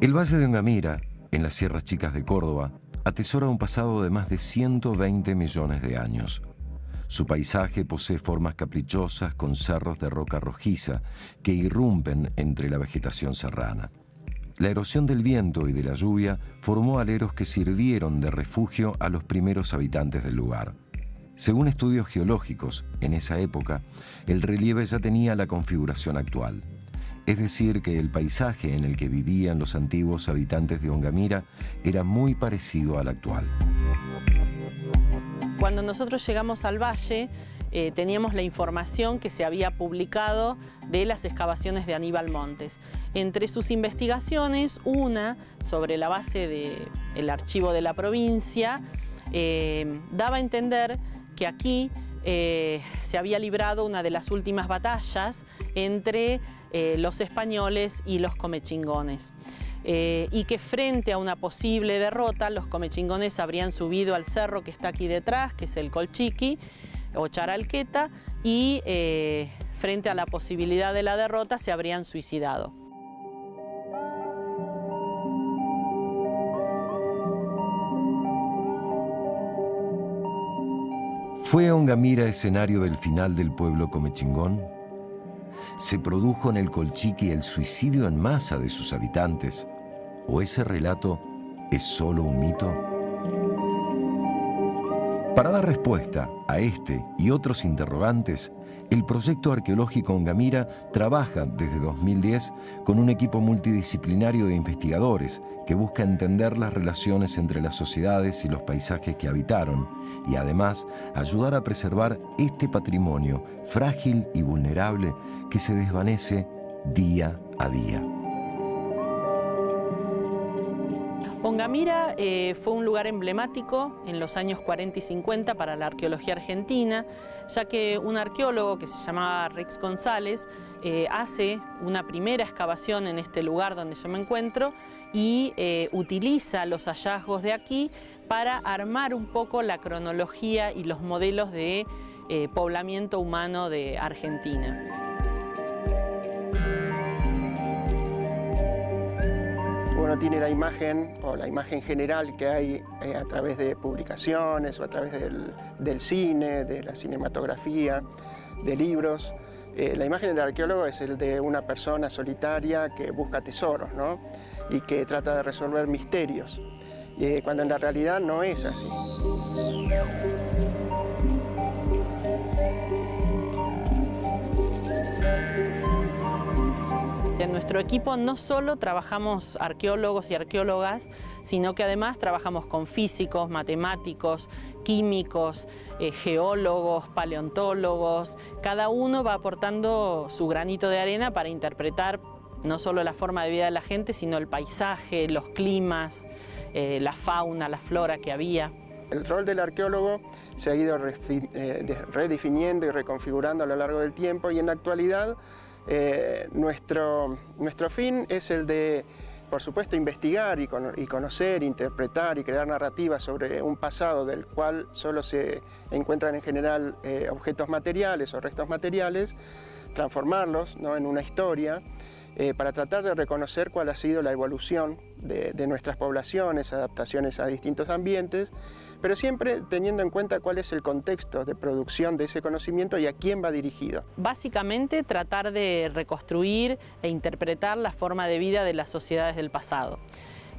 El Valle de Ongamira, en las Sierras Chicas de Córdoba, atesora un pasado de más de 120 millones de años. Su paisaje posee formas caprichosas con cerros de roca rojiza que irrumpen entre la vegetación serrana. La erosión del viento y de la lluvia formó aleros que sirvieron de refugio a los primeros habitantes del lugar. Según estudios geológicos, en esa época, el relieve ya tenía la configuración actual. Es decir, que el paisaje en el que vivían los antiguos habitantes de Ongamira era muy parecido al actual. Cuando nosotros llegamos al valle, teníamos la información que se había publicado de las excavaciones de Aníbal Montes. Entre sus investigaciones, una sobre la base del archivo de la provincia, daba a entender que aquí se había librado una de las últimas batallas entre los españoles y los comechingones. Y que frente a una posible derrota, los comechingones habrían subido al cerro que está aquí detrás, que es el Colchiqui o Charalqueta, y frente a la posibilidad de la derrota se habrían suicidado. ¿Fue Ongamira escenario del final del pueblo comechingón? ¿Se produjo en el Colchiqui el suicidio en masa de sus habitantes? ¿O ese relato es solo un mito? Para dar respuesta a este y otros interrogantes, el proyecto arqueológico Ongamira trabaja desde 2010 con un equipo multidisciplinario de investigadores que busca entender las relaciones entre las sociedades y los paisajes que habitaron y además ayudar a preservar este patrimonio frágil y vulnerable que se desvanece día a día. Ongamira fue un lugar emblemático en los años 40 y 50 para la arqueología argentina, ya que un arqueólogo que se llamaba Rex González hace una primera excavación en este lugar donde yo me encuentro y utiliza los hallazgos de aquí para armar un poco la cronología y los modelos de poblamiento humano de Argentina. Uno tiene la imagen o la imagen general que hay a través de publicaciones o a través del cine, de la cinematografía, de libros. La imagen del arqueólogo es el de una persona solitaria que busca tesoros, ¿no? Y que trata de resolver misterios, cuando en la realidad no es así. En nuestro equipo no solo trabajamos arqueólogos y arqueólogas, sino que además trabajamos con físicos, matemáticos, químicos, geólogos, paleontólogos. Cada uno va aportando su granito de arena para interpretar no solo la forma de vida de la gente, sino el paisaje, los climas, la fauna, la flora que había. El rol del arqueólogo se ha ido redefiniendo y reconfigurando a lo largo del tiempo y en la actualidad nuestro fin es el de, por supuesto, investigar y conocer, interpretar y crear narrativas sobre un pasado del cual solo se encuentran en general objetos materiales o restos materiales, transformarlos, ¿no?, en una historia para tratar de reconocer cuál ha sido la evolución de nuestras poblaciones, adaptaciones a distintos ambientes, pero siempre teniendo en cuenta cuál es el contexto de producción de ese conocimiento y a quién va dirigido. Básicamente tratar de reconstruir e interpretar la forma de vida de las sociedades del pasado.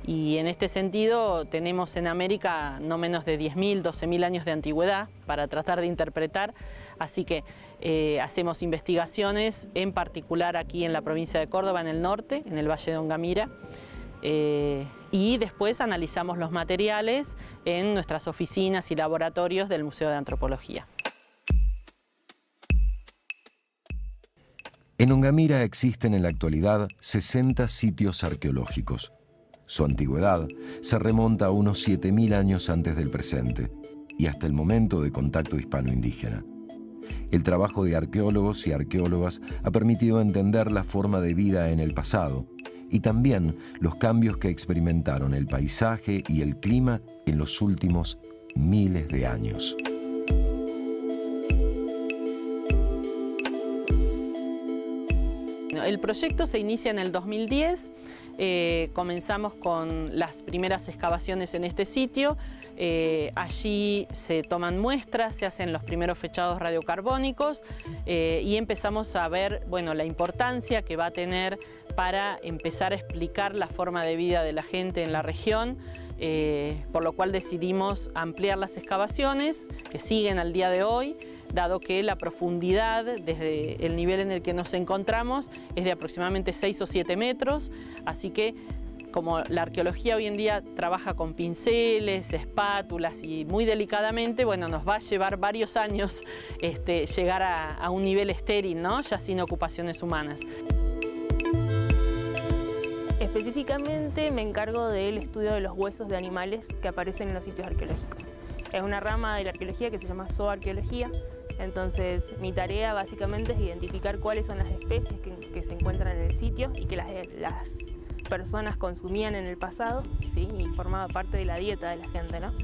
Y en este sentido tenemos en América no menos de 10.000, 12.000 años de antigüedad para tratar de interpretar, así que hacemos investigaciones, en particular aquí en la provincia de Córdoba, en el norte, en el Valle de Ongamira, y después analizamos los materiales en nuestras oficinas y laboratorios del Museo de Antropología. En Ongamira existen en la actualidad 60 sitios arqueológicos. Su antigüedad se remonta a unos 7.000 años antes del presente y hasta el momento de contacto hispano-indígena. El trabajo de arqueólogos y arqueólogas ha permitido entender la forma de vida en el pasado y también los cambios que experimentaron el paisaje y el clima en los últimos miles de años. el proyecto se inicia en el 2010, comenzamos con las primeras excavaciones en este sitio, allí se toman muestras, se hacen los primeros fechados radiocarbónicos y empezamos a ver, bueno, la importancia que va a tener para empezar a explicar la forma de vida de la gente en la región, por lo cual decidimos ampliar las excavaciones que siguen al día de hoy, dado que la profundidad desde el nivel en el que nos encontramos es de aproximadamente 6 o 7 metros, así que como la arqueología hoy en día trabaja con pinceles, espátulas y muy delicadamente, bueno, nos va a llevar varios años llegar a un nivel estéril, ¿no? Ya sin ocupaciones humanas. Específicamente me encargo del estudio de los huesos de animales que aparecen en los sitios arqueológicos. Es una rama de la arqueología que se llama zooarqueología. Entonces mi tarea básicamente es identificar cuáles son las especies que se encuentran en el sitio y que las personas consumían en el pasado, ¿sí? Y formaba parte de la dieta de la gente, ¿no?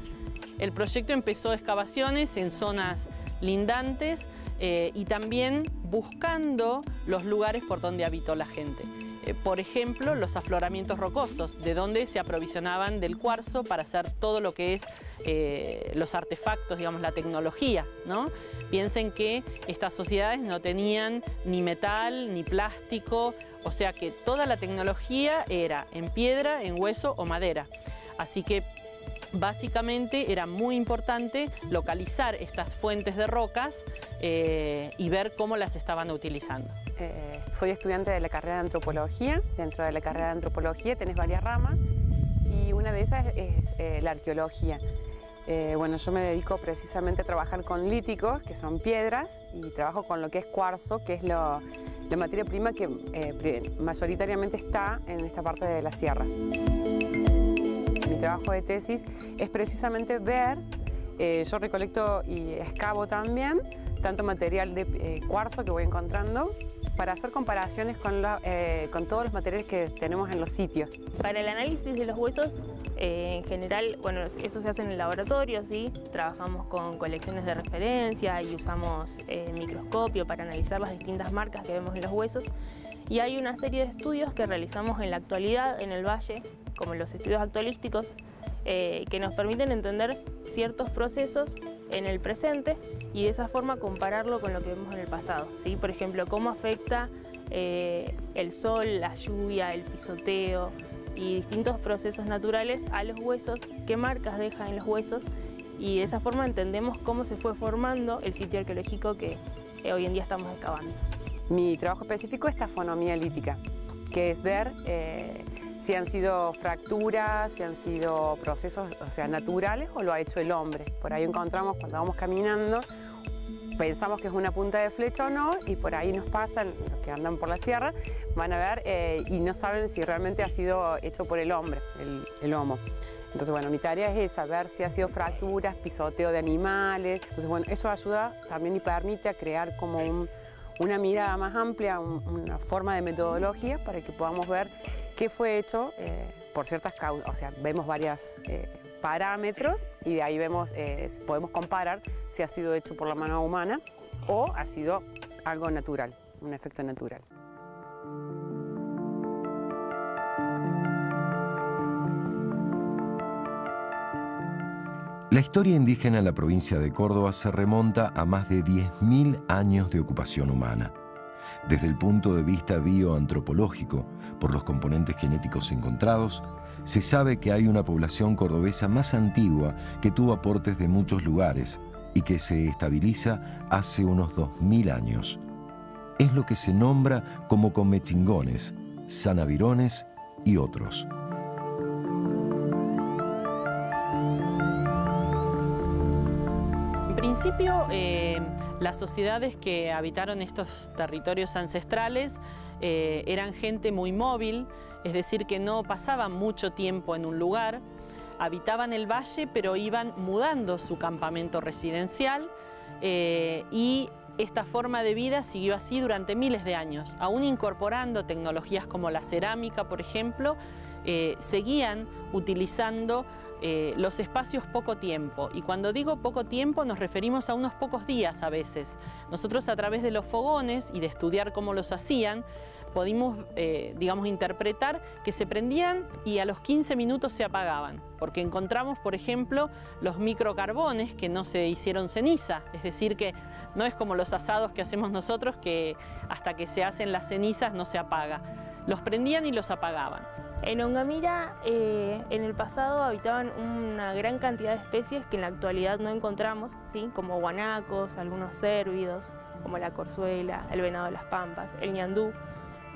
El proyecto empezó excavaciones en zonas lindantes y también buscando los lugares por donde habitó la gente. Por ejemplo, los afloramientos rocosos, de donde se aprovisionaban del cuarzo para hacer todo lo que es los artefactos, digamos, la tecnología, ¿no? Piensen que estas sociedades no tenían ni metal, ni plástico, o sea que toda la tecnología era en piedra, en hueso o madera. Así que básicamente era muy importante localizar estas fuentes de rocas y ver cómo las estaban utilizando. Soy estudiante de la carrera de antropología. Dentro de la carrera de antropología tenés varias ramas y una de ellas es la arqueología. Bueno, yo me dedico precisamente a trabajar con líticos, que son piedras, y trabajo con lo que es cuarzo, que es la materia prima que mayoritariamente está en esta parte de las sierras. Mi trabajo de tesis es precisamente ver, yo recolecto y excavo también, tanto material de cuarzo que voy encontrando, para hacer comparaciones con todos los materiales que tenemos en los sitios. Para el análisis de los huesos, en general, bueno, esto se hace en el laboratorio, ¿sí? Trabajamos con colecciones de referencia y usamos microscopio para analizar las distintas marcas que vemos en los huesos. Y hay una serie de estudios que realizamos en la actualidad en el valle, como los estudios actualísticos, que nos permiten entender ciertos procesos en el presente y de esa forma compararlo con lo que vemos en el pasado, ¿sí? Por ejemplo, cómo afecta el sol, la lluvia, el pisoteo y distintos procesos naturales a los huesos, qué marcas dejan en los huesos, y de esa forma entendemos cómo se fue formando el sitio arqueológico que hoy en día estamos excavando. Mi trabajo específico es tafonomía lítica, que es ver si han sido fracturas, si han sido procesos, o sea, naturales, o lo ha hecho el hombre. Por ahí encontramos, cuando vamos caminando, pensamos que es una punta de flecha o no, y por ahí nos pasan, los que andan por la sierra, van a ver y no saben si realmente ha sido hecho por el hombre, el homo. Entonces, bueno, mi tarea es esa, ver si ha sido fracturas, pisoteo de animales. Entonces, bueno, eso ayuda también y permite a crear como una mirada más amplia, una forma de metodología para que podamos ver qué fue hecho por ciertas causas. O sea, vemos varios parámetros y de ahí vemos, podemos comparar si ha sido hecho por la mano humana o ha sido algo natural, un efecto natural. La historia indígena en la provincia de Córdoba se remonta a más de 10.000 años de ocupación humana. Desde el punto de vista bioantropológico, por los componentes genéticos encontrados, se sabe que hay una población cordobesa más antigua que tuvo aportes de muchos lugares y que se estabiliza hace unos 2.000 años. Es lo que se nombra como comechingones, sanavirones y otros. En principio, las sociedades que habitaron estos territorios ancestrales eran gente muy móvil, es decir, que no pasaban mucho tiempo en un lugar, habitaban el valle pero iban mudando su campamento residencial y esta forma de vida siguió así durante miles de años, aún incorporando tecnologías como la cerámica, por ejemplo, seguían utilizando los espacios poco tiempo, y cuando digo poco tiempo nos referimos a unos pocos días a veces. Nosotros, a través de los fogones y de estudiar cómo los hacían, pudimos, digamos, interpretar que se prendían y a los 15 minutos se apagaban, porque encontramos, por ejemplo, los microcarbones que no se hicieron ceniza, es decir, que no es como los asados que hacemos nosotros, que hasta que se hacen las cenizas no se apaga. Los prendían y los apagaban. En Ongamira, en el pasado habitaban una gran cantidad de especies que en la actualidad no encontramos, ¿sí? Como guanacos, algunos cérvidos, como la corzuela, el venado de las pampas, el ñandú.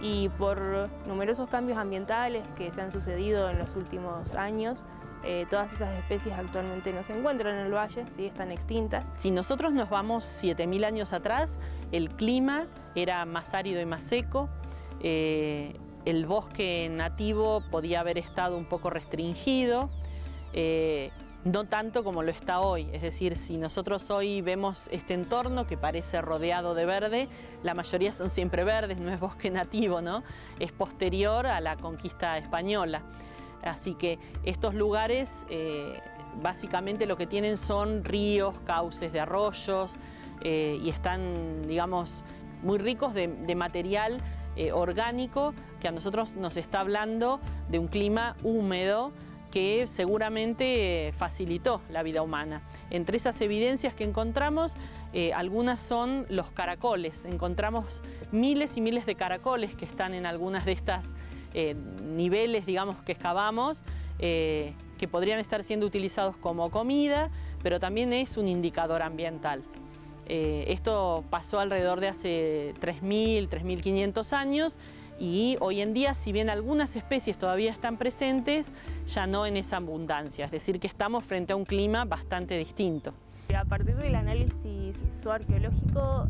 Y por numerosos cambios ambientales que se han sucedido en los últimos años, todas esas especies actualmente no se encuentran en el valle, ¿sí? Están extintas. Si nosotros nos vamos 7000 años atrás, el clima era más árido y más seco. El bosque nativo podía haber estado un poco restringido, no tanto como lo está hoy. Es decir, si nosotros hoy vemos este entorno que parece rodeado de verde, la mayoría son siempre verdes, no es bosque nativo, ¿no? Es posterior a la conquista española. Así que estos lugares básicamente lo que tienen son ríos, cauces de arroyos y están, digamos, muy ricos de material orgánico que a nosotros nos está hablando de un clima húmedo que seguramente facilitó la vida humana. Entre esas evidencias que encontramos, algunas son los caracoles. Encontramos miles y miles de caracoles que están en algunas de estas niveles, digamos, que excavamos, que podrían estar siendo utilizados como comida, pero también es un indicador ambiental. Esto pasó alrededor de hace 3.000, 3.500 años y hoy en día, si bien algunas especies todavía están presentes, ya no en esa abundancia, es decir, que estamos frente a un clima bastante distinto. A partir del análisis zooarqueológico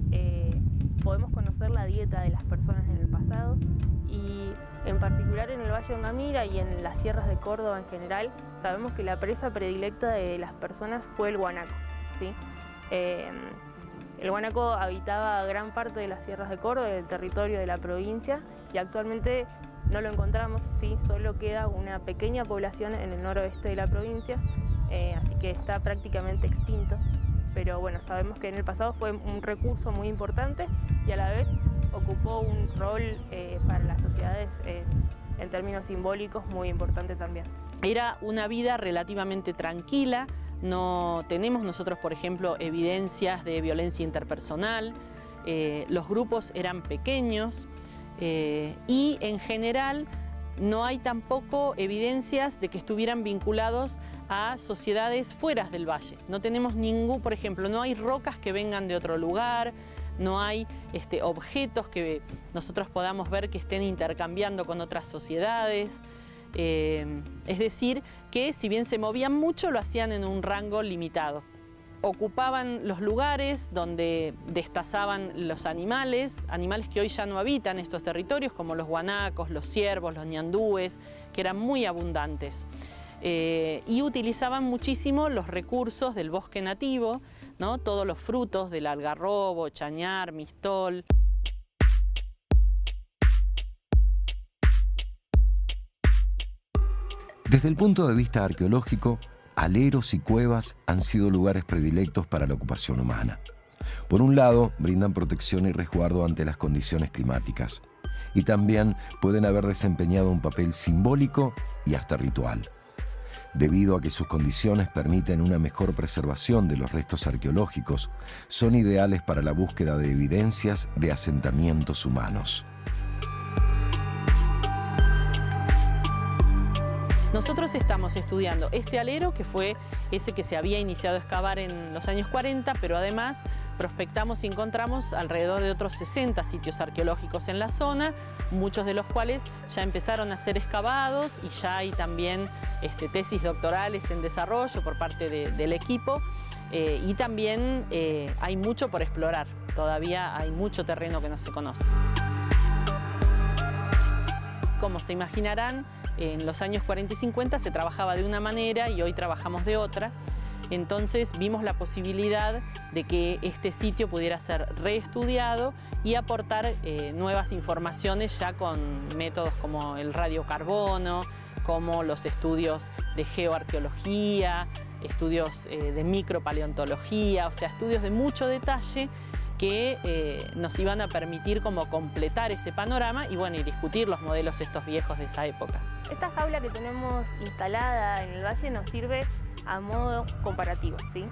podemos conocer la dieta de las personas en el pasado y en particular en el Valle de Ongamira y en las sierras de Córdoba en general, sabemos que la presa predilecta de las personas fue el guanaco, ¿sí? El guanaco habitaba gran parte de las sierras de Córdoba, del territorio de la provincia, y actualmente no lo encontramos, ¿sí? Solo queda una pequeña población en el noroeste de la provincia, así que está prácticamente extinto. Pero bueno, sabemos que en el pasado fue un recurso muy importante y a la vez ocupó un rol para las sociedades en términos simbólicos muy importante también. Era una vida relativamente tranquila. No tenemos nosotros, por ejemplo, evidencias de violencia interpersonal, los grupos eran pequeños y en general no hay tampoco evidencias de que estuvieran vinculados a sociedades fuera del valle. No tenemos ningún, por ejemplo, no hay rocas que vengan de otro lugar, no hay objetos que nosotros podamos ver que estén intercambiando con otras sociedades. Es decir, que si bien se movían mucho, lo hacían en un rango limitado. Ocupaban los lugares donde destazaban los animales que hoy ya no habitan estos territorios, como los guanacos, los ciervos, los ñandúes, que eran muy abundantes. Y utilizaban muchísimo los recursos del bosque nativo, ¿no? Todos los frutos del algarrobo, chañar, mistol. Desde el punto de vista arqueológico, aleros y cuevas han sido lugares predilectos para la ocupación humana. Por un lado, brindan protección y resguardo ante las condiciones climáticas, y también pueden haber desempeñado un papel simbólico y hasta ritual. Debido a que sus condiciones permiten una mejor preservación de los restos arqueológicos, son ideales para la búsqueda de evidencias de asentamientos humanos. Nosotros estamos estudiando este alero, que fue ese que se había iniciado a excavar en los años 40, pero además prospectamos y encontramos alrededor de otros 60 sitios arqueológicos en la zona, muchos de los cuales ya empezaron a ser excavados y ya hay también tesis doctorales en desarrollo por parte del equipo y también hay mucho por explorar, todavía hay mucho terreno que no se conoce. Como se imaginarán, en los años 40 y 50 se trabajaba de una manera y hoy trabajamos de otra. Entonces vimos la posibilidad de que este sitio pudiera ser reestudiado y aportar nuevas informaciones ya con métodos como el radiocarbono, como los estudios de geoarqueología, estudios de micropaleontología, o sea, estudios de mucho detalle que nos iban a permitir como completar ese panorama y bueno, y discutir los modelos estos viejos de esa época. Esta jaula que tenemos instalada en el valle nos sirve a modo comparativo, ¿sí?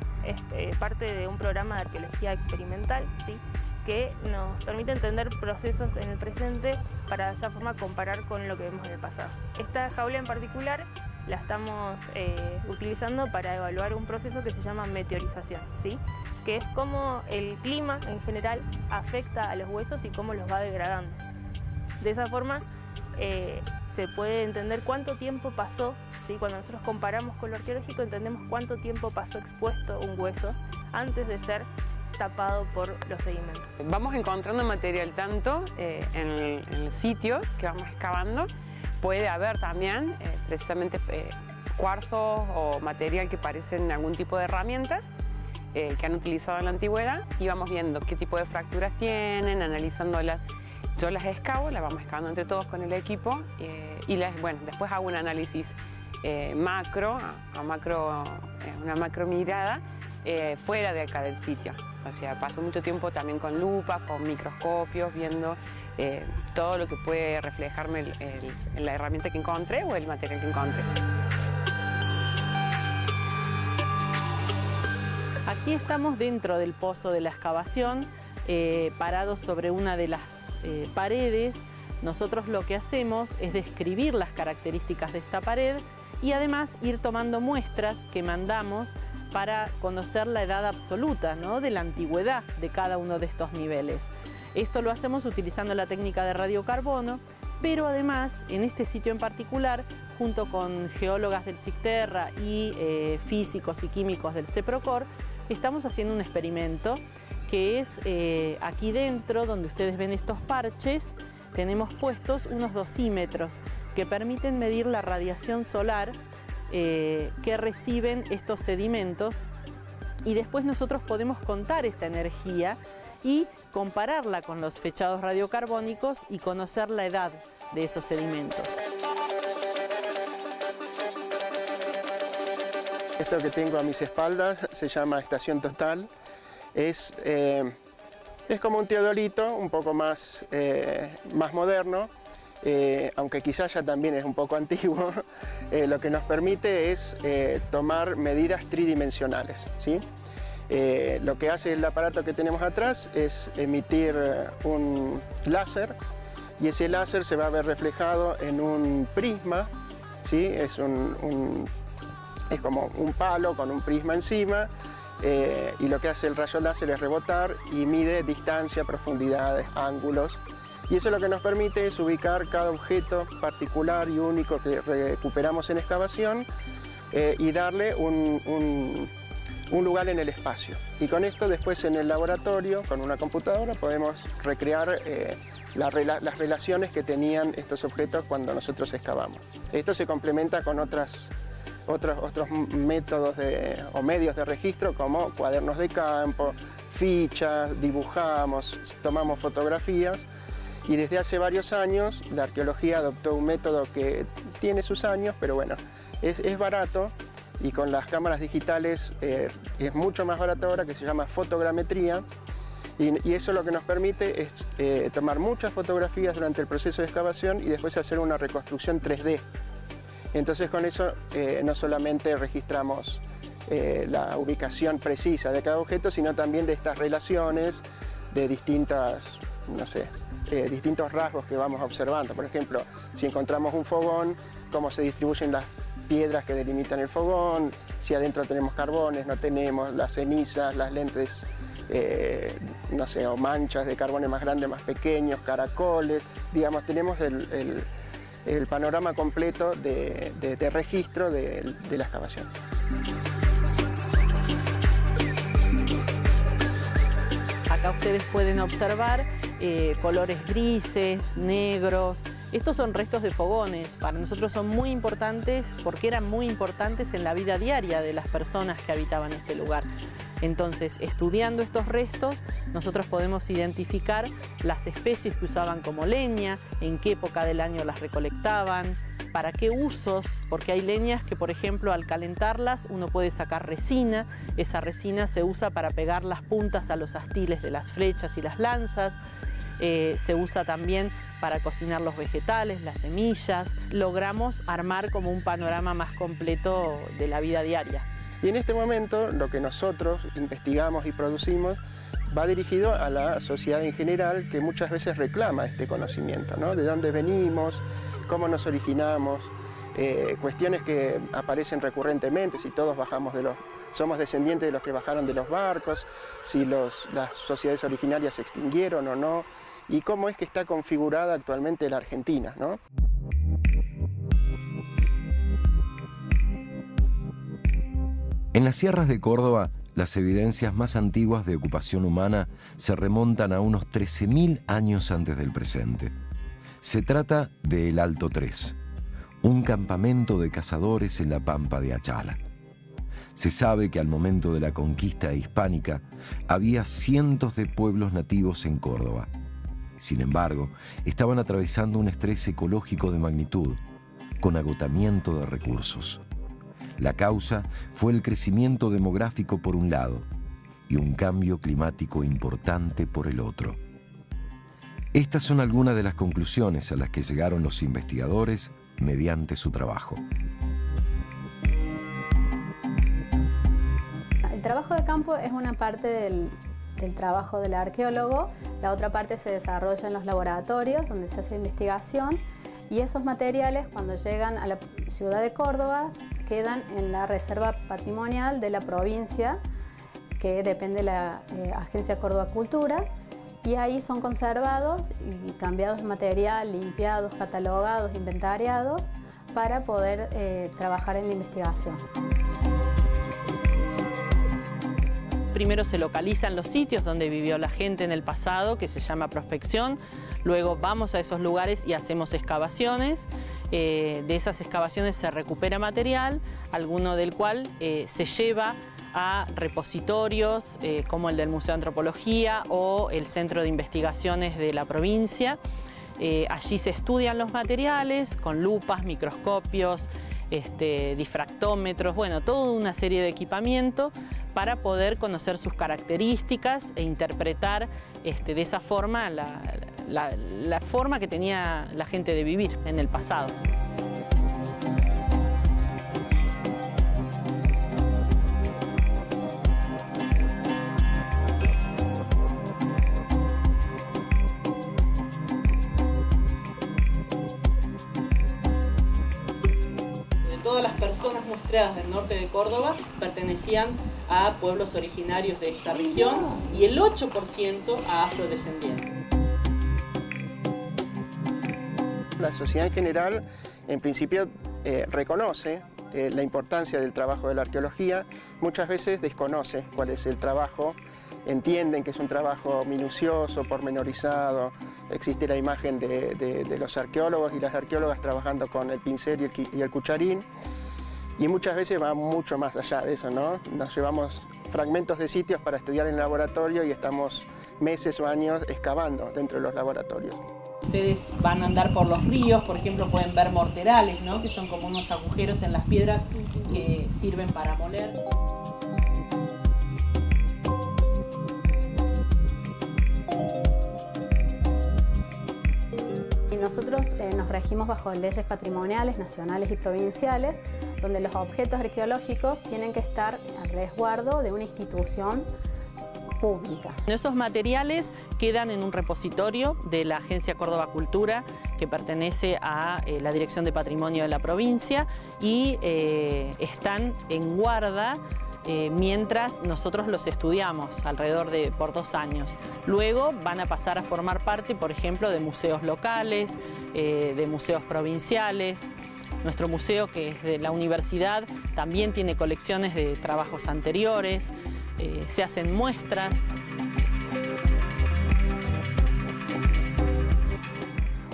Es parte de un programa de arqueología experimental, ¿sí? Que nos permite entender procesos en el presente para de esa forma comparar con lo que vemos en el pasado. Esta jaula en particular la estamos utilizando para evaluar un proceso que se llama meteorización, ¿sí? Que es cómo el clima en general afecta a los huesos y cómo los va degradando. De esa forma se puede entender cuánto tiempo pasó, ¿sí? Cuando nosotros comparamos con lo arqueológico entendemos cuánto tiempo pasó expuesto un hueso antes de ser tapado por los sedimentos. Vamos encontrando material tanto en sitios que vamos excavando. Puede haber también precisamente cuarzos o material que parecen algún tipo de herramientas que han utilizado en la antigüedad y vamos viendo qué tipo de fracturas tienen, analizándolas. Yo las excavo, las vamos excavando entre todos con el equipo y después hago un análisis macro, una macro mirada fuera de acá del sitio. O sea, paso mucho tiempo también con lupas, con microscopios, viendo todo lo que puede reflejarme la herramienta que encontré o el material que encontré. Aquí estamos dentro del pozo de la excavación, parados sobre una de las paredes. Nosotros lo que hacemos es describir las características de esta pared y además ir tomando muestras que mandamos para conocer la edad absoluta, ¿no?, de la antigüedad de cada uno de estos niveles. Esto lo hacemos utilizando la técnica de radiocarbono, pero además en este sitio en particular, junto con geólogas del SIGTERRA y físicos y químicos del CEPROCOR, estamos haciendo un experimento que es aquí dentro, donde ustedes ven estos parches, tenemos puestos unos dosímetros que permiten medir la radiación solar que reciben estos sedimentos y después nosotros podemos contar esa energía y compararla con los fechados radiocarbónicos y conocer la edad de esos sedimentos. Esto que tengo a mis espaldas se llama estación total. Es como un teodolito, un poco más moderno, aunque quizás ya también es un poco antiguo. Lo que nos permite es tomar medidas tridimensionales, ¿sí? Lo que hace el aparato que tenemos atrás es emitir un láser y ese láser se va a ver reflejado en un prisma, ¿sí? Es como un palo con un prisma encima y lo que hace el rayo láser es rebotar y mide distancia, profundidades, ángulos. Y eso lo que nos permite es ubicar cada objeto particular y único que recuperamos en excavación y darle un lugar en el espacio. Y con esto después en el laboratorio, con una computadora, podemos recrear las relaciones que tenían estos objetos cuando nosotros excavamos. Esto se complementa con otros métodos o medios de registro como cuadernos de campo, fichas, dibujamos, tomamos fotografías. Y desde hace varios años la arqueología adoptó un método que tiene sus años, pero bueno, es barato y con las cámaras digitales es mucho más barato ahora, que se llama fotogrametría. Y eso lo que nos permite es tomar muchas fotografías durante el proceso de excavación y después hacer una reconstrucción 3D. Entonces con eso no solamente registramos la ubicación precisa de cada objeto, sino también de estas relaciones de distintas, distintos rasgos que vamos observando. Por ejemplo, si encontramos un fogón, cómo se distribuyen las piedras que delimitan el fogón, si adentro tenemos carbones, no tenemos, las cenizas, las lentes, o manchas de carbones más grandes, más pequeños, caracoles, digamos, tenemos el panorama completo de registro de la excavación. Acá ustedes pueden observar colores grises, negros. Estos son restos de fogones. Para nosotros son muy importantes porque eran muy importantes en la vida diaria de las personas que habitaban este lugar. Entonces, estudiando estos restos, nosotros podemos identificar las especies que usaban como leña, en qué época del año las recolectaban, para qué usos, porque hay leñas que, por ejemplo, al calentarlas uno puede sacar resina. Esa resina se usa para pegar las puntas a los astiles de las flechas y las lanzas. Se usa también para cocinar los vegetales, las semillas. Logramos armar como un panorama más completo de la vida diaria. Y en este momento lo que nosotros investigamos y producimos va dirigido a la sociedad en general, que muchas veces reclama este conocimiento, ¿no? De dónde venimos, cómo nos originamos, cuestiones que aparecen recurrentemente, si todos somos descendientes de los que bajaron de los barcos, si las sociedades originarias se extinguieron o no, y cómo es que está configurada actualmente la Argentina, ¿no? En las sierras de Córdoba, las evidencias más antiguas de ocupación humana se remontan a unos 13.000 años antes del presente. Se trata de El Alto 3, un campamento de cazadores en la pampa de Achala. Se sabe que al momento de la conquista hispánica había cientos de pueblos nativos en Córdoba. Sin embargo, estaban atravesando un estrés ecológico de magnitud, con agotamiento de recursos. La causa fue el crecimiento demográfico por un lado y un cambio climático importante por el otro. Estas son algunas de las conclusiones a las que llegaron los investigadores mediante su trabajo. El trabajo de campo es una parte del trabajo del arqueólogo. La otra parte se desarrolla en los laboratorios donde se hace investigación. Y esos materiales, cuando llegan a la ciudad de Córdoba, quedan en la reserva patrimonial de la provincia, que depende de la Agencia Córdoba Cultura, y ahí son conservados y cambiados de material, limpiados, catalogados, inventariados, para poder trabajar en la investigación. Primero se localizan los sitios donde vivió la gente en el pasado, que se llama prospección. Luego vamos a esos lugares y hacemos excavaciones. De esas excavaciones se recupera material, alguno del cual se lleva a repositorios como el del Museo de Antropología o el Centro de Investigaciones de la provincia. Allí se estudian los materiales con lupas, microscopios, difractómetros, bueno, toda una serie de equipamiento para poder conocer sus características e interpretar de esa forma la forma que tenía la gente de vivir en el pasado. Todas las personas muestreadas del norte de Córdoba pertenecían a pueblos originarios de esta región y el 8% a afrodescendientes. La sociedad en general, en principio, reconoce la importancia del trabajo de la arqueología. Muchas veces desconoce cuál es el trabajo, entienden que es un trabajo minucioso, pormenorizado. Existe la imagen de los arqueólogos y las arqueólogas trabajando con el pincel y el cucharín, y muchas veces va mucho más allá de eso, ¿no? Nos llevamos fragmentos de sitios para estudiar en el laboratorio y estamos meses o años excavando dentro de los laboratorios. Ustedes van a andar por los ríos, por ejemplo, pueden ver morterales, ¿no? Que son como unos agujeros en las piedras que sirven para moler. Nosotros nos regimos bajo leyes patrimoniales, nacionales y provinciales, donde los objetos arqueológicos tienen que estar al resguardo de una institución pública. Esos materiales quedan en un repositorio de la Agencia Córdoba Cultura, que pertenece a la Dirección de Patrimonio de la provincia, y están en guarda mientras nosotros los estudiamos, por 2 años. Luego van a pasar a formar parte, por ejemplo, de museos locales, de museos provinciales. Nuestro museo, que es de la universidad, también tiene colecciones de trabajos anteriores, se hacen muestras.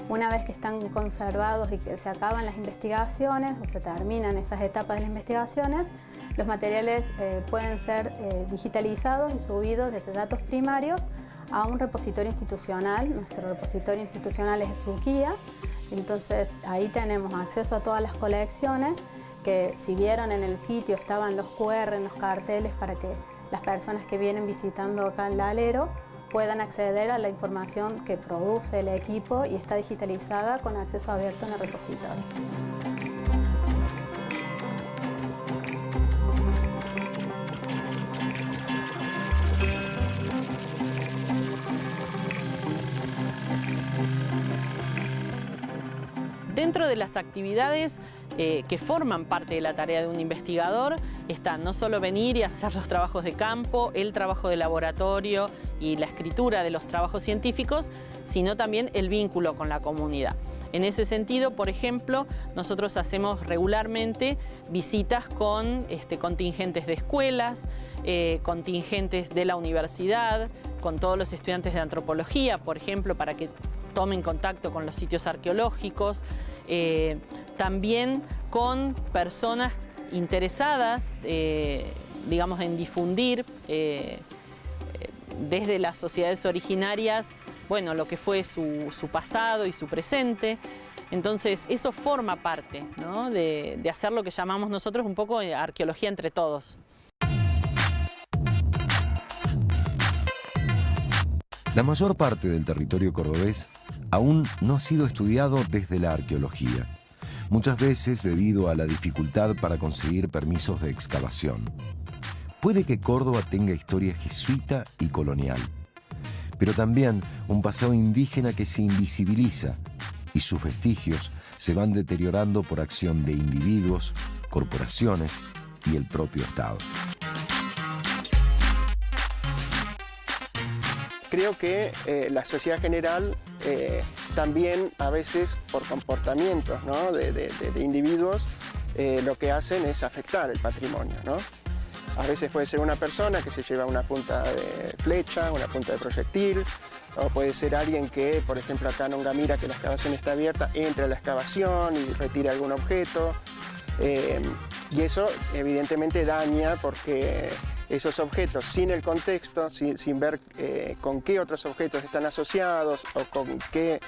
Una vez que están conservados y que se acaban las investigaciones o se terminan esas etapas de las investigaciones, los materiales pueden ser digitalizados y subidos desde datos primarios a un repositorio institucional. Nuestro repositorio institucional es Esuquía, Entonces ahí tenemos acceso a todas las colecciones, que si vieron en el sitio estaban los QR en los carteles para que las personas que vienen visitando acá en Lalero puedan acceder a la información que produce el equipo y está digitalizada con acceso abierto en el repositorio. Dentro de las actividades que forman parte de la tarea de un investigador está no solo venir y hacer los trabajos de campo, el trabajo de laboratorio y la escritura de los trabajos científicos, sino también el vínculo con la comunidad. En ese sentido, por ejemplo, nosotros hacemos regularmente visitas con contingentes de escuelas, contingentes de la universidad, con todos los estudiantes de antropología, por ejemplo, para que tomen contacto con los sitios arqueológicos, también con personas interesadas, digamos, en difundir desde las sociedades originarias, bueno, lo que fue su pasado y su presente. Entonces, eso forma parte, ¿no?, de hacer lo que llamamos nosotros un poco arqueología entre todos. La mayor parte del territorio cordobés aún no ha sido estudiado desde la arqueología, muchas veces debido a la dificultad para conseguir permisos de excavación. Puede que Córdoba tenga historia jesuita y colonial, pero también un pasado indígena que se invisibiliza y sus vestigios se van deteriorando por acción de individuos, corporaciones y el propio Estado. Creo que la sociedad general también a veces por comportamientos, ¿no?, de individuos lo que hacen es afectar el patrimonio, ¿no? A veces puede ser una persona que se lleva una punta de flecha, una punta de proyectil, o puede ser alguien que, por ejemplo, acá nunca mira que la excavación está abierta, entra a la excavación y retira algún objeto. Y eso evidentemente daña porque esos objetos sin el contexto, sin ver con qué otros objetos están asociados o con qué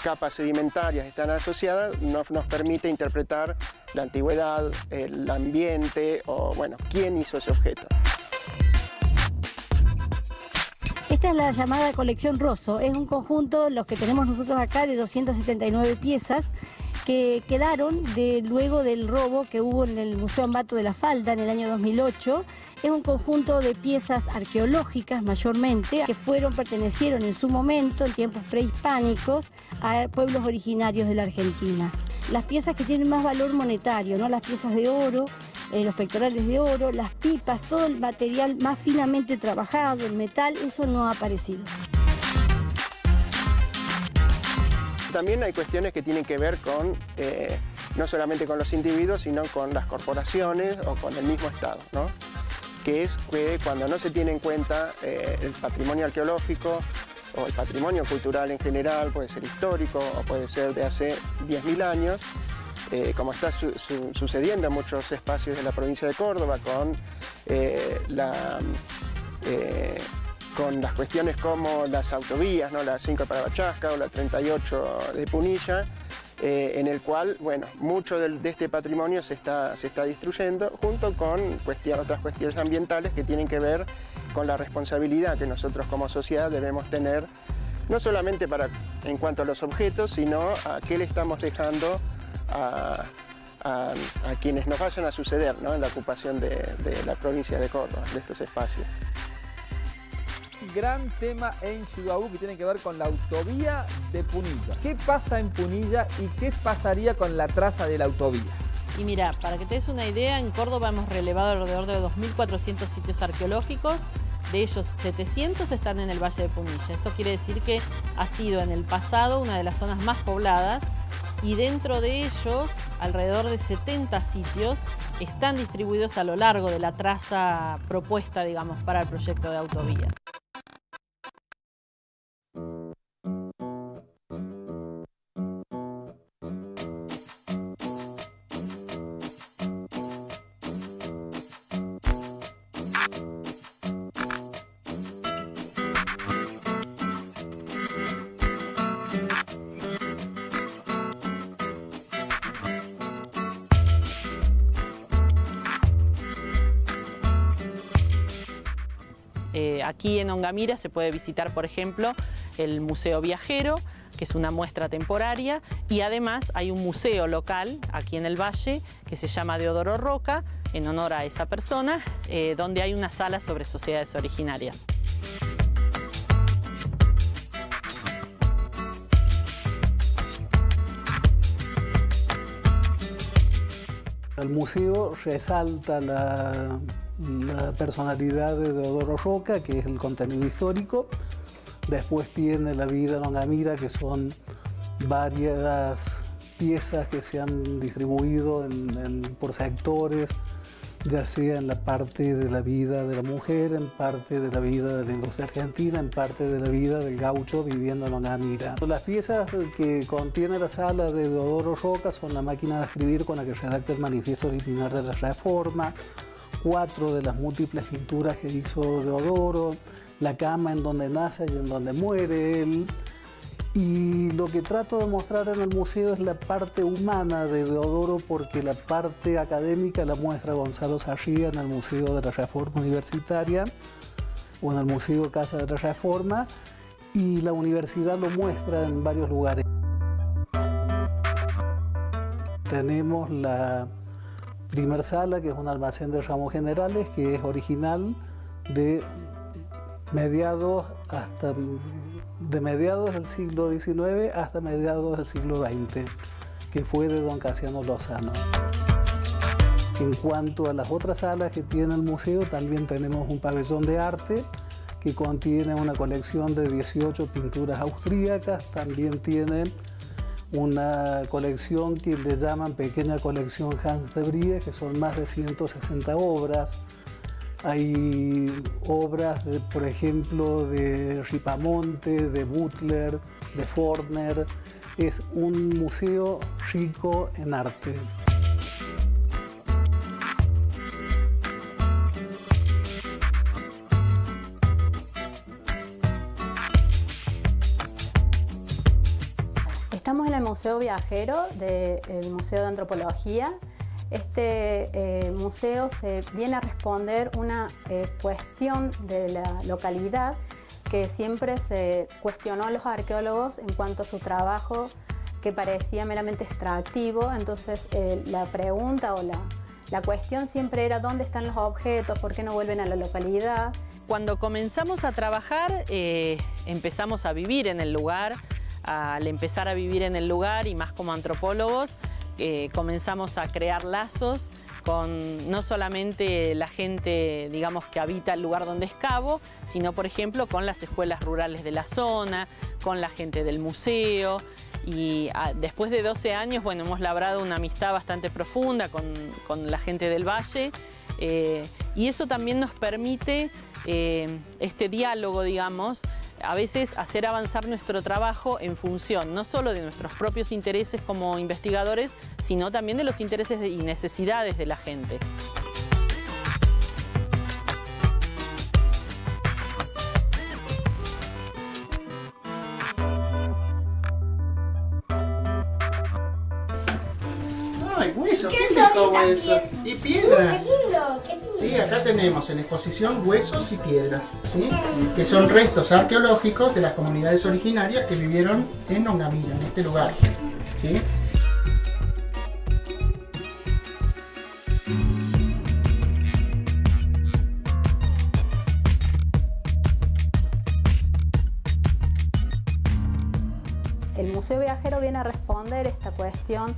capas sedimentarias están asociadas, nos permite interpretar la antigüedad, el ambiente o, bueno, quién hizo ese objeto. Esta es la llamada colección Rosso, es un conjunto, los que tenemos nosotros acá, de 279 piezas que quedaron luego del robo que hubo en el Museo Ambato de la Falda en el año 2008. Es un conjunto de piezas arqueológicas mayormente que pertenecieron en su momento, en tiempos prehispánicos, a pueblos originarios de la Argentina. Las piezas que tienen más valor monetario, ¿no?, las piezas de oro, los pectorales de oro, las pipas, todo el material más finamente trabajado, el metal, eso no ha aparecido. También hay cuestiones que tienen que ver con, no solamente con los individuos, sino con las corporaciones o con el mismo Estado, ¿no? Que es que cuando no se tiene en cuenta el patrimonio arqueológico o el patrimonio cultural en general, puede ser histórico o puede ser de hace 10.000 años, como está sucediendo en muchos espacios de la provincia de Córdoba, con las cuestiones como las autovías, ¿no?, la 5 para Bachasca o la 38 de Punilla, en el cual, bueno, mucho de este patrimonio se está destruyendo, junto con otras cuestiones ambientales que tienen que ver con la responsabilidad que nosotros como sociedad debemos tener, no solamente en cuanto a los objetos, sino a qué le estamos dejando a quienes nos vayan a suceder, ¿no?, en la ocupación de la provincia de Córdoba, de estos espacios. Gran tema en Chihuahua que tiene que ver con la autovía de Punilla. ¿Qué pasa en Punilla y qué pasaría con la traza de la autovía? Y mira, para que te des una idea, en Córdoba hemos relevado alrededor de 2.400 sitios arqueológicos, de ellos 700 están en el Valle de Punilla. Esto quiere decir que ha sido en el pasado una de las zonas más pobladas y dentro de ellos alrededor de 70 sitios están distribuidos a lo largo de la traza propuesta, digamos, para el proyecto de autovía. Aquí en Ongamira se puede visitar, por ejemplo, el Museo Viajero, que es una muestra temporaria, y además hay un museo local aquí en el Valle que se llama Deodoro Roca, en honor a esa persona, donde hay una sala sobre sociedades originarias. El museo resalta la personalidad de Deodoro Roca, que es el contenido histórico. Después tiene la vida en Ongamira, que son varias piezas que se han distribuido por sectores, ya sea en la parte de la vida de la mujer, en parte de la vida de la industria argentina, en parte de la vida del gaucho viviendo en Ongamira. Las piezas que contiene la sala de Deodoro Roca son la máquina de escribir con la que redacta el manifiesto liminar de la Reforma, 4 de las múltiples pinturas que hizo Deodoro, la cama en donde nace y en donde muere él. Y lo que trato de mostrar en el museo es la parte humana de Deodoro, porque la parte académica la muestra Gonzalo Sarria en el Museo de la Reforma Universitaria o en el Museo Casa de la Reforma, y la universidad lo muestra en varios lugares. Tenemos la primer sala, que es un almacén de ramos generales, que es original de mediados del siglo XIX hasta mediados del siglo XX, que fue de don Casiano Lozano. En cuanto a las otras salas que tiene el museo, también tenemos un pabellón de arte que contiene una colección de 18 pinturas austríacas. También tiene una colección que le llaman Pequeña Colección Hans de Brie, que son más de 160 obras. Hay obras, por ejemplo, de Ripamonte, de Butler, de Forner. Es un museo rico en arte. Estamos en el Museo Viajero del Museo de Antropología. Este museo se viene a responder una cuestión de la localidad que siempre se cuestionó a los arqueólogos en cuanto a su trabajo, que parecía meramente extractivo. Entonces la pregunta o la cuestión siempre era ¿dónde están los objetos? ¿Por qué no vuelven a la localidad? Cuando comenzamos a trabajar, empezamos a vivir en el lugar. Al empezar a vivir en el lugar, y más como antropólogos, comenzamos a crear lazos con no solamente la gente, digamos, que habita el lugar donde excavo, sino, por ejemplo, con las escuelas rurales de la zona, con la gente del museo. Y después de 12 años, bueno, hemos labrado una amistad bastante profunda con la gente del Valle, y eso también nos permite este diálogo, digamos, a veces hacer avanzar nuestro trabajo en función no solo de nuestros propios intereses como investigadores, sino también de los intereses y necesidades de la gente. ¡Ay, huesos! ¡Qué rico huesos! ¡Y piedras! Sí, acá tenemos en la exposición huesos y piedras, ¿sí? Que son restos arqueológicos de las comunidades originarias que vivieron en Ongamira, en este lugar, ¿sí? El Museo Viajero viene a responder esta cuestión,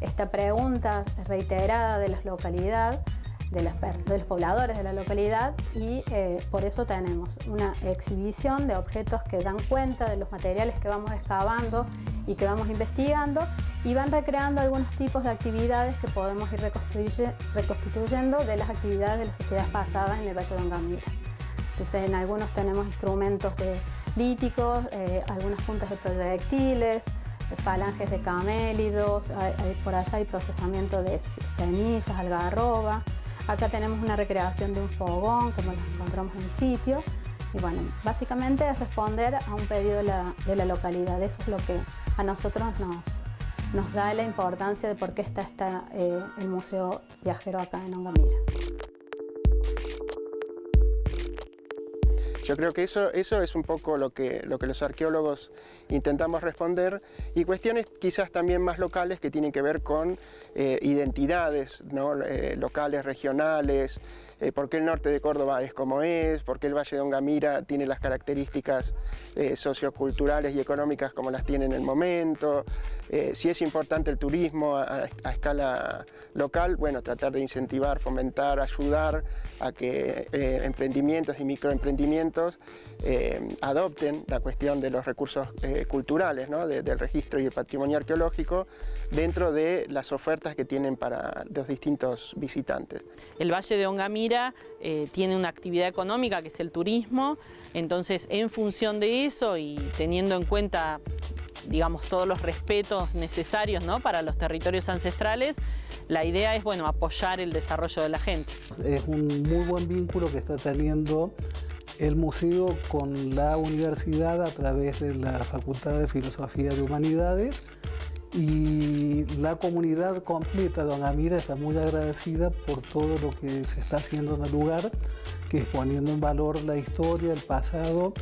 esta pregunta reiterada de la localidad, de los pobladores de la localidad, y por eso tenemos una exhibición de objetos que dan cuenta de los materiales que vamos excavando y que vamos investigando, y van recreando algunos tipos de actividades que podemos ir reconstituyendo de las actividades de las sociedades pasadas en el Valle de Ongamira. Entonces, en algunos tenemos instrumentos líticos, algunas puntas de proyectiles, falanges de camélidos, por allá hay procesamiento de semillas, algarroba. Acá tenemos una recreación de un fogón, como los encontramos en sitio. Y bueno, básicamente es responder a un pedido de la localidad. Eso es lo que a nosotros nos da la importancia de por qué está el Museo Viajero acá en Ongamira. Yo creo que eso es un poco lo que los arqueólogos intentamos responder, y cuestiones quizás también más locales que tienen que ver con identidades, ¿no? Locales, regionales, por qué el norte de Córdoba es como es, por qué el Valle de Ongamira tiene las características socioculturales y económicas como las tiene en el momento, si es importante el turismo a escala local, bueno, tratar de incentivar, fomentar, ayudar a que emprendimientos y microemprendimientos adopten la cuestión de los recursos culturales, ¿no? Del registro y el patrimonio arqueológico dentro de las ofertas que tienen para los distintos visitantes. El Valle de Ongamira tiene una actividad económica que es el turismo, entonces en función de eso y teniendo en cuenta, digamos, todos los respetos necesarios, ¿no? Para los territorios ancestrales, la idea es, bueno, apoyar el desarrollo de la gente. Es un muy buen vínculo que está teniendo el museo con la universidad a través de la Facultad de Filosofía y Humanidades, y la comunidad completa de Ongamira está muy agradecida por todo lo que se está haciendo en el lugar, que es poniendo en valor la historia, el pasado,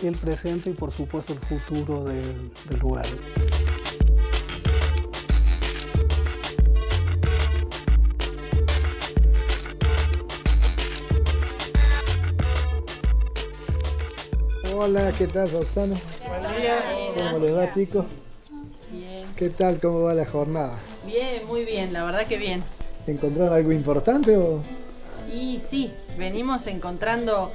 el presente y por supuesto el futuro del lugar. Hola, ¿qué tal, Roxana? Buen día. ¿Cómo les va, chicos? Bien. ¿Qué tal? ¿Cómo va la jornada? Bien, muy bien, la verdad que bien. ¿Encontraron algo importante o...? Y sí, venimos encontrando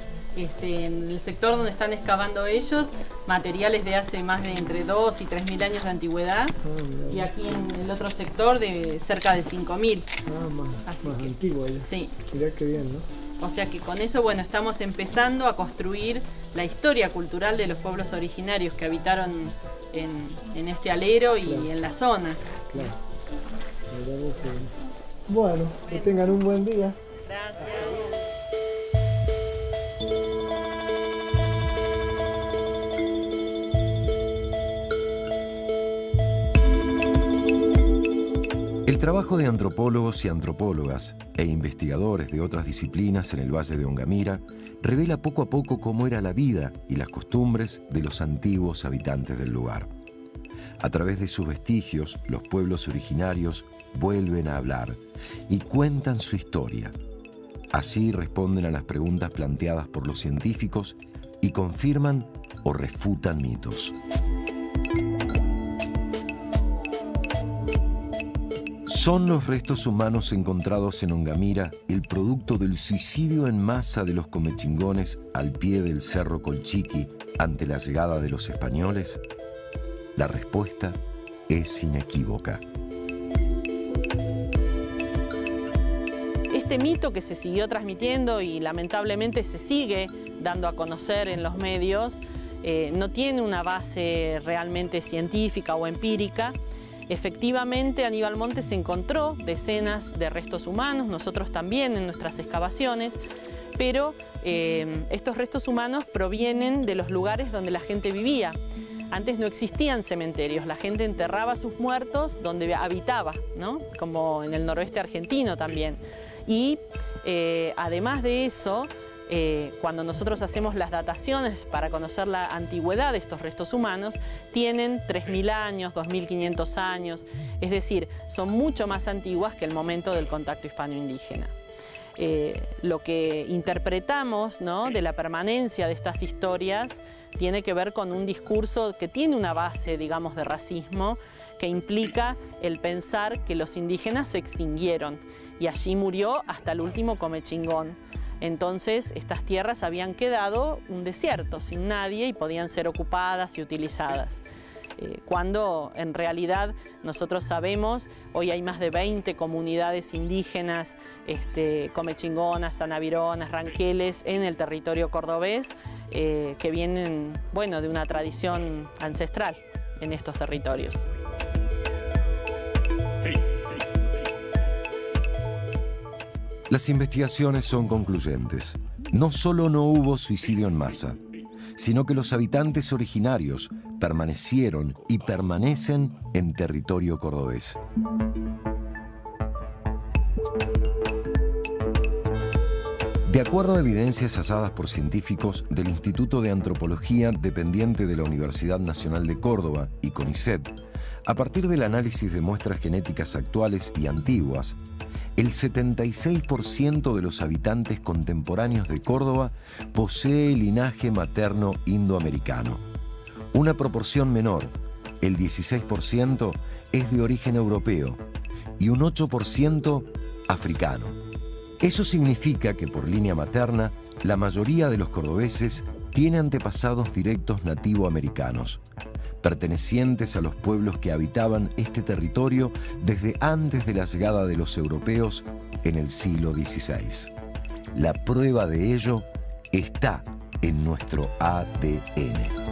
en el sector donde están excavando ellos materiales de hace más de entre 2 y 3.000 años de antigüedad, y aquí en el otro sector de cerca de 5.000. Más antiguo ahí. Sí. Mirá qué bien, ¿no? O sea que con eso, bueno, estamos empezando a construir la historia cultural de los pueblos originarios que habitaron en este alero y en la zona. Claro. Bueno, que tengan un buen día. Gracias. El trabajo de antropólogos y antropólogas e investigadores de otras disciplinas en el Valle de Ongamira revela poco a poco cómo era la vida y las costumbres de los antiguos habitantes del lugar. A través de sus vestigios, los pueblos originarios vuelven a hablar y cuentan su historia. Así responden a las preguntas planteadas por los científicos y confirman o refutan mitos. ¿Son los restos humanos encontrados en Ongamira el producto del suicidio en masa de los comechingones al pie del Cerro Colchiqui ante la llegada de los españoles? La respuesta es inequívoca. Este mito que se siguió transmitiendo y lamentablemente se sigue dando a conocer en los medios, no tiene una base realmente científica o empírica. Efectivamente, Aníbal Montes encontró decenas de restos humanos, nosotros también en nuestras excavaciones, pero estos restos humanos provienen de los lugares donde la gente vivía. Antes no existían cementerios, la gente enterraba a sus muertos donde habitaba, ¿no? Como en el noroeste argentino también. Y además de eso, cuando nosotros hacemos las dataciones para conocer la antigüedad de estos restos humanos, tienen 3.000 años, 2.500 años, es decir, son mucho más antiguas que el momento del contacto hispano-indígena. Lo que interpretamos, ¿no?, de la permanencia de estas historias tiene que ver con un discurso que tiene una base, digamos, de racismo, que implica el pensar que los indígenas se extinguieron y allí murió hasta el último comechingón. Entonces, estas tierras habían quedado un desierto, sin nadie, y podían ser ocupadas y utilizadas. Cuando en realidad nosotros sabemos, hoy hay más de 20 comunidades indígenas, comechingonas, sanavironas, ranqueles, en el territorio cordobés, que vienen, bueno, de una tradición ancestral en estos territorios. Las investigaciones son concluyentes. No solo no hubo suicidio en masa, sino que los habitantes originarios permanecieron y permanecen en territorio cordobés. De De acuerdo a evidencias halladas por científicos del Instituto de Antropología dependiente de la Universidad Nacional de Córdoba y CONICET, a partir del análisis de muestras genéticas actuales y antiguas, el 76% de los habitantes contemporáneos de Córdoba posee linaje materno indoamericano. Una proporción menor, el 16%, es de origen europeo y un 8% africano. Eso significa que por línea materna, la mayoría de los cordobeses tiene antepasados directos nativoamericanos, pertenecientes a los pueblos que habitaban este territorio desde antes de la llegada de los europeos en el siglo XVI. La prueba de ello está en nuestro ADN.